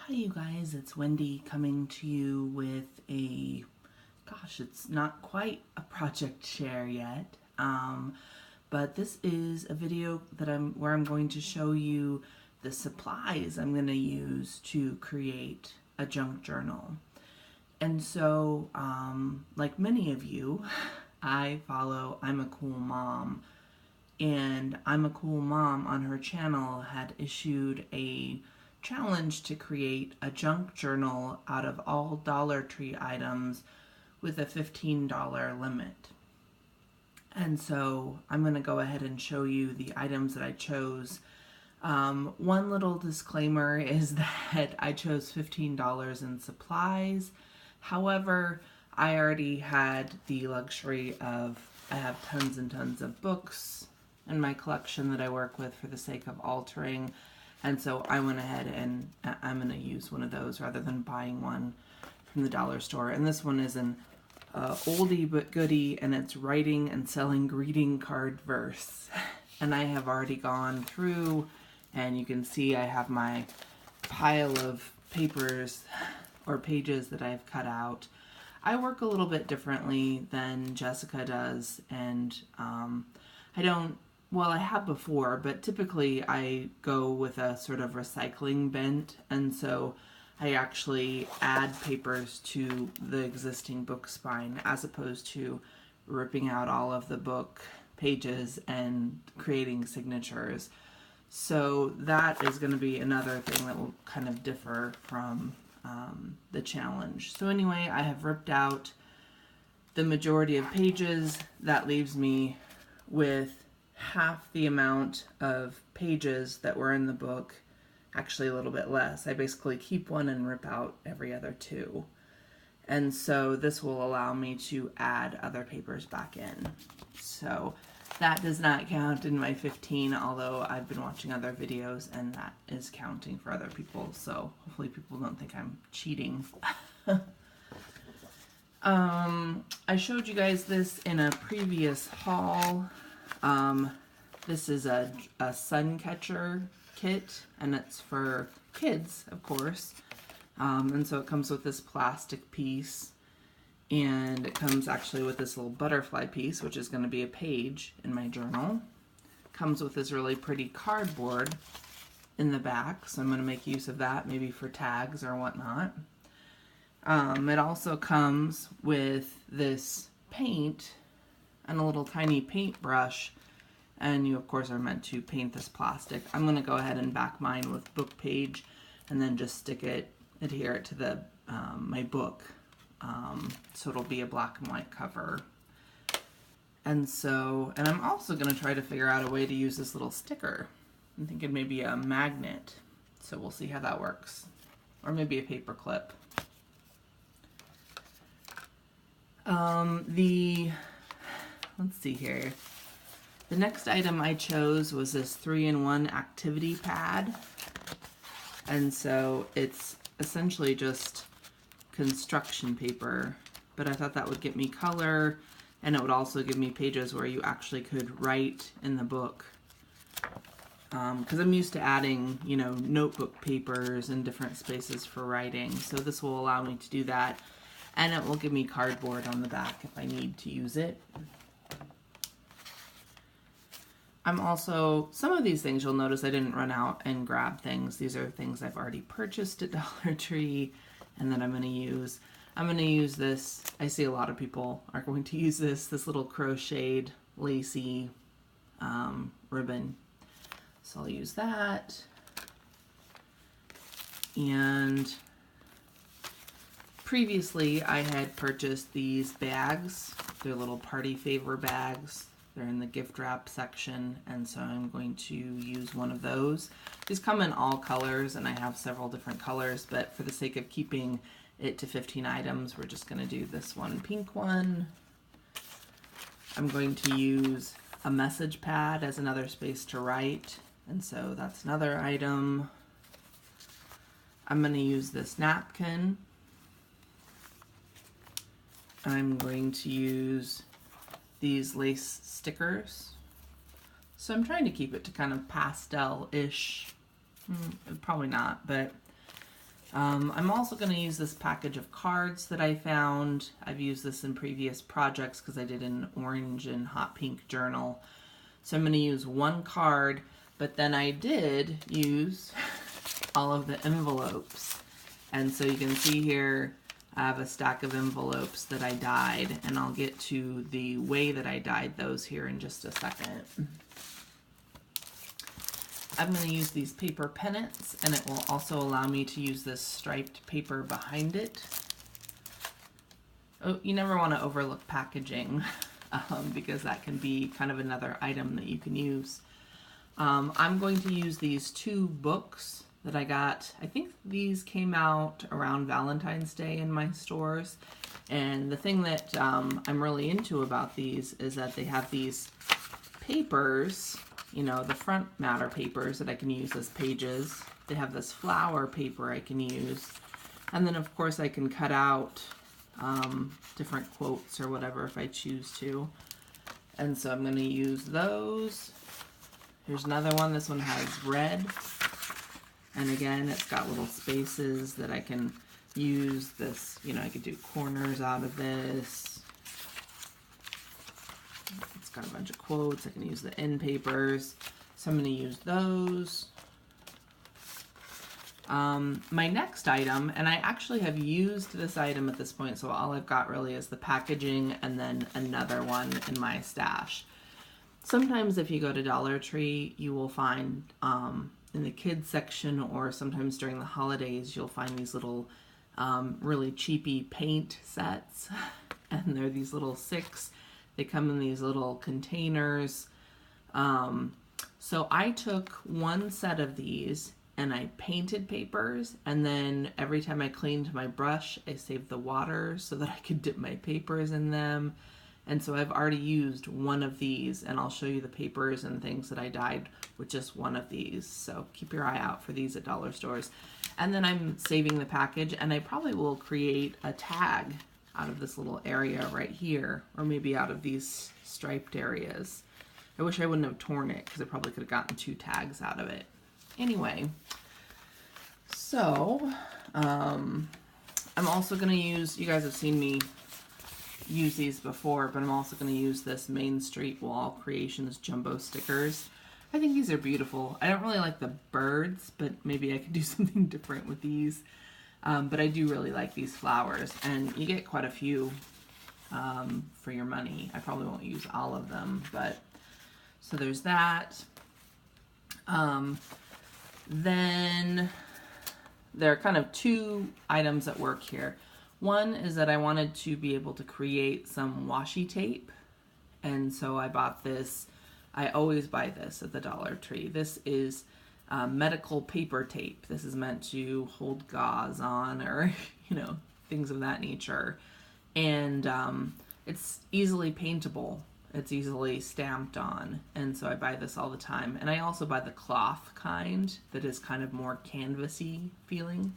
Hi you guys, it's Wendy coming to you with it's not quite a project share yet, but this is a video where I'm going to show you the supplies I'm going to use to create a junk journal. And so, like many of you, I follow I'm a Cool Mom, and I'm a Cool Mom on her channel had issued a challenge to create a junk journal out of all Dollar Tree items with a $15 limit. And so I'm going to go ahead and show you the items that I chose. One little disclaimer is that I chose $15 in supplies. However, I already had the luxury of, I have tons and tons of books in my collection that I work with for the sake of altering. And so I went ahead and I'm going to use one of those rather than buying one from the dollar store. And this one is an oldie but goodie, and it's writing and selling greeting card verse. And I have already gone through, and you can see I have my pile of papers or pages that I've cut out. I work a little bit differently than Jessica does, and I have before, but typically I go with a sort of recycling bent, and so I actually add papers to the existing book spine as opposed to ripping out all of the book pages and creating signatures. So that is going to be another thing that will kind of differ from the challenge. So anyway, I have ripped out the majority of pages. That leaves me with half the amount of pages that were in the book, actually a little bit less. I basically keep one and rip out every other two. And so this will allow me to add other papers back in. So that does not count in my 15, although I've been watching other videos and that is counting for other people. So hopefully people don't think I'm cheating. I showed you guys this in a previous haul. This is a sun catcher kit, and it's for kids, of course. And so it comes with this plastic piece, and it comes actually with this little butterfly piece, which is going to be a page in my journal. It comes with this really pretty cardboard in the back, so I'm going to make use of that, maybe for tags or whatnot. It also comes with this paint and a little tiny paintbrush, and you of course are meant to paint this plastic. I'm going to go ahead and back mine with book page and then just adhere it to the my book, so it'll be a black and white cover. And I'm also going to try to figure out a way to use this little sticker. I'm thinking maybe a magnet, so we'll see how that works, or maybe a paper clip. Let's see here. The next item I chose was this 3-in-1 activity pad. And so it's essentially just construction paper, but I thought that would get me color, and it would also give me pages where you actually could write in the book. Because I'm used to adding, notebook papers and different spaces for writing. So this will allow me to do that. And it will give me cardboard on the back if I need to use it. Some of these things you'll notice I didn't run out and grab things. These are things I've already purchased at Dollar Tree and that I'm going to use. I'm going to use this. I see a lot of people are going to use this little crocheted, lacy ribbon. So I'll use that. And previously I had purchased these bags. They're little party favor bags. They're in the gift wrap section, and so I'm going to use one of those. These come in all colors, and I have several different colors, but for the sake of keeping it to 15 items, we're just going to do this one pink one. I'm going to use a message pad as another space to write, and so that's another item. I'm going to use this napkin. I'm going to use these lace stickers. So I'm trying to keep it to kind of pastel-ish. Probably not, but I'm also going to use this package of cards that I found. I've used this in previous projects because I did an orange and hot pink journal. So I'm going to use one card, but then I did use all of the envelopes. And so you can see here, I have a stack of envelopes that I dyed, and I'll get to the way that I dyed those here in just a second. I'm going to use these paper pennants, and it will also allow me to use this striped paper behind it. Oh, you never want to overlook packaging because that can be kind of another item that you can use. I'm going to use these two books that I got. I think these came out around Valentine's Day in my stores. And the thing that I'm really into about these is that they have these papers, you know, the front matter papers that I can use as pages. They have this flower paper I can use. And then of course I can cut out different quotes or whatever if I choose to. And so I'm going to use those. Here's another one. This one has red. And again, it's got little spaces that I can use this, you know, I could do corners out of this. It's got a bunch of quotes. I can use the end papers. So I'm going to use those. My next item, and I actually have used this item at this point, so all I've got really is the packaging and then another one in my stash. Sometimes if you go to Dollar Tree, you will find in the kids section, or sometimes during the holidays, you'll find these little really cheapy paint sets. And they're these little 6. They come in these little containers. So I took one set of these and I painted papers, and then every time I cleaned my brush, I saved the water so that I could dip my papers in them. And so I've already used one of these, and I'll show you the papers and things that I dyed with just one of these. So keep your eye out for these at dollar stores. And then I'm saving the package, and I probably will create a tag out of this little area right here, or maybe out of these striped areas. I wish I wouldn't have torn it because I probably could have gotten 2 tags out of it. Anyway, so I'm also going to use, you guys have seen me use these before, but I'm also going to use this Main Street Wall Creations jumbo stickers. I think these are beautiful. I don't really like the birds, but maybe I could do something different with these. But I do really like these flowers, and you get quite a few for your money. I probably won't use all of them, but so there's that. Then there are kind of 2 items at work here. One is that I wanted to be able to create some washi tape, and so I bought this. I always buy this at the Dollar Tree. This is medical paper tape. This is meant to hold gauze on, or you know, things of that nature. And it's easily paintable. It's easily stamped on, and so I buy this all the time. And I also buy the cloth kind that is kind of more canvasy feeling.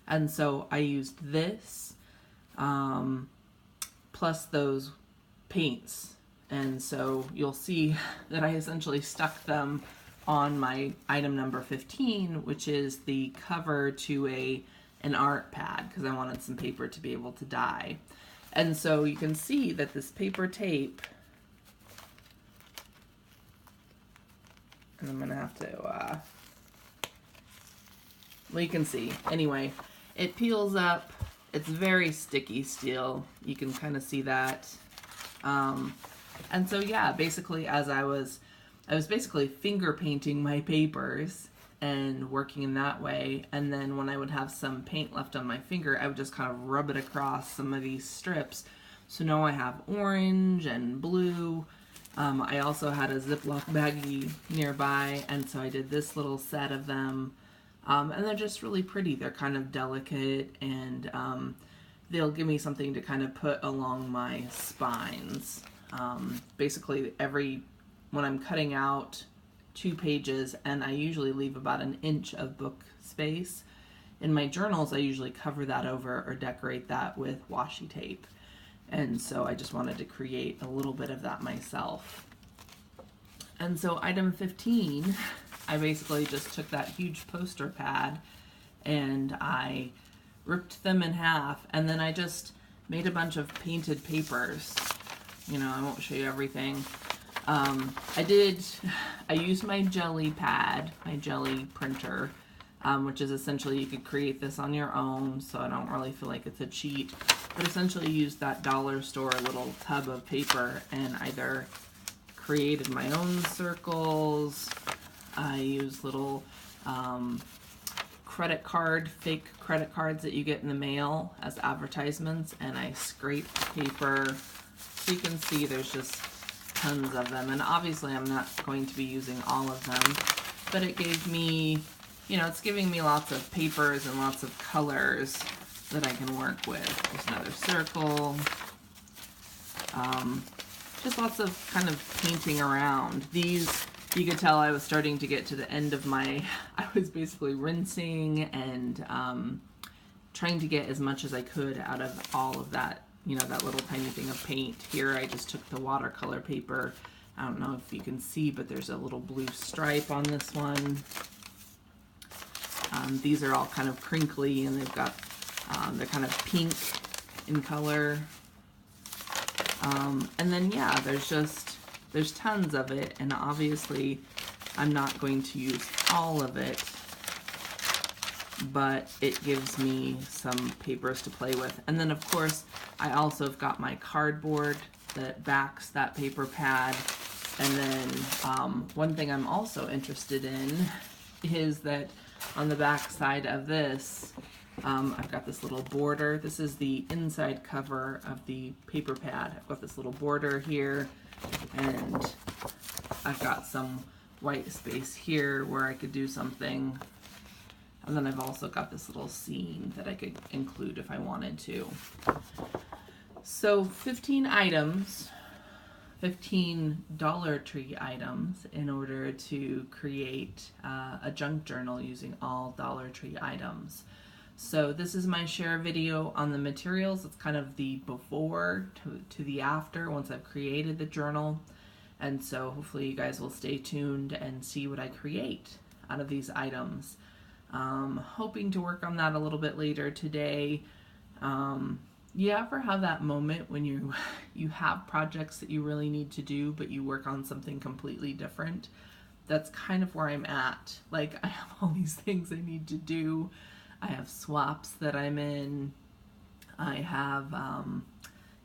And so I used this plus those paints. And so you'll see that I essentially stuck them on my item number 15, which is the cover to an art pad, because I wanted some paper to be able to dye. And so you can see that this paper tape, and I'm going to have to, well, you can see. Anyway, it peels up. It's very sticky still. You can kind of see that. And so, yeah, basically as I was basically finger painting my papers and working in that way. And then when I would have some paint left on my finger, I would just kind of rub it across some of these strips. So now I have orange and blue. I also had a Ziploc baggie nearby, and so I did this little set of them. And they're just really pretty. They're kind of delicate, and they'll give me something to kind of put along my spines. Basically, when I'm cutting out 2 pages, and I usually leave about 1 inch of book space, in my journals I usually cover that over or decorate that with washi tape. And so I just wanted to create a little bit of that myself. And so item 15, I basically just took that huge poster pad and I ripped them in half, and then I just made a bunch of painted papers. You know, I won't show you everything. I used my Gelli pad, my Gelli printer, which is essentially you could create this on your own, so I don't really feel like it's a cheat. But essentially used that dollar store little tub of paper and either created my own circles. I used little fake credit cards that you get in the mail as advertisements, and I scraped paper. So you can see there's just tons of them, and obviously I'm not going to be using all of them, but it gave me, you know, it's giving me lots of papers and lots of colors that I can work with. There's another circle. Just lots of kind of painting around. These, you could tell I was starting to get to the end of I was basically rinsing and trying to get as much as I could out of all of that, you know, that little tiny thing of paint. Here I just took the watercolor paper. I don't know if you can see, but there's a little blue stripe on this one. These are all kind of crinkly, and they've got, they're kind of pink in color. And then, yeah, there's tons of it, and obviously I'm not going to use all of it, but it gives me some papers to play with. And then, of course, I also have got my cardboard that backs that paper pad. And then one thing I'm also interested in is that on the back side of this, I've got this little border. This is the inside cover of the paper pad. I've got this little border here, and I've got some white space here where I could do something. And then I've also got this little scene that I could include if I wanted to. So 15 items, 15 Dollar Tree items in order to create a junk journal using all Dollar Tree items. So this is my share video on the materials. It's kind of the before to the after once I've created the journal. And so hopefully you guys will stay tuned and see what I create out of these items. Hoping to work on that a little bit later today. You ever have that moment when you have projects that you really need to do, but you work on something completely different? That's kind of where I'm at. Like, I have all these things I need to do. I have swaps that I'm in. I have,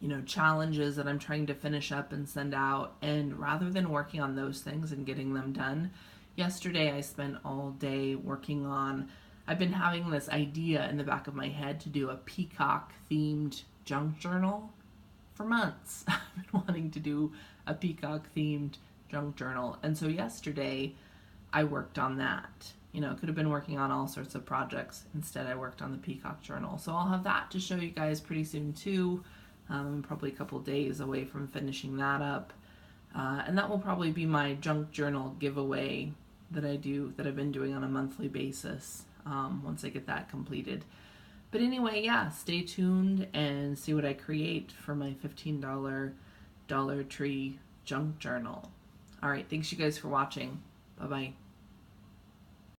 you know, challenges that I'm trying to finish up and send out. And rather than working on those things and getting them done, yesterday I spent all day working on, I've been having this idea in the back of my head to do a peacock themed junk journal for months. I've been wanting to do a peacock themed junk journal. And so yesterday I worked on that. You know, could have been working on all sorts of projects. Instead, I worked on the peacock journal. So I'll have that to show you guys pretty soon too. I'm probably a couple days away from finishing that up. And that will probably be my junk journal giveaway that I've been doing on a monthly basis once I get that completed. But anyway, yeah, stay tuned and see what I create for my $15 Dollar Tree junk journal. All right, thanks you guys for watching. Bye-bye.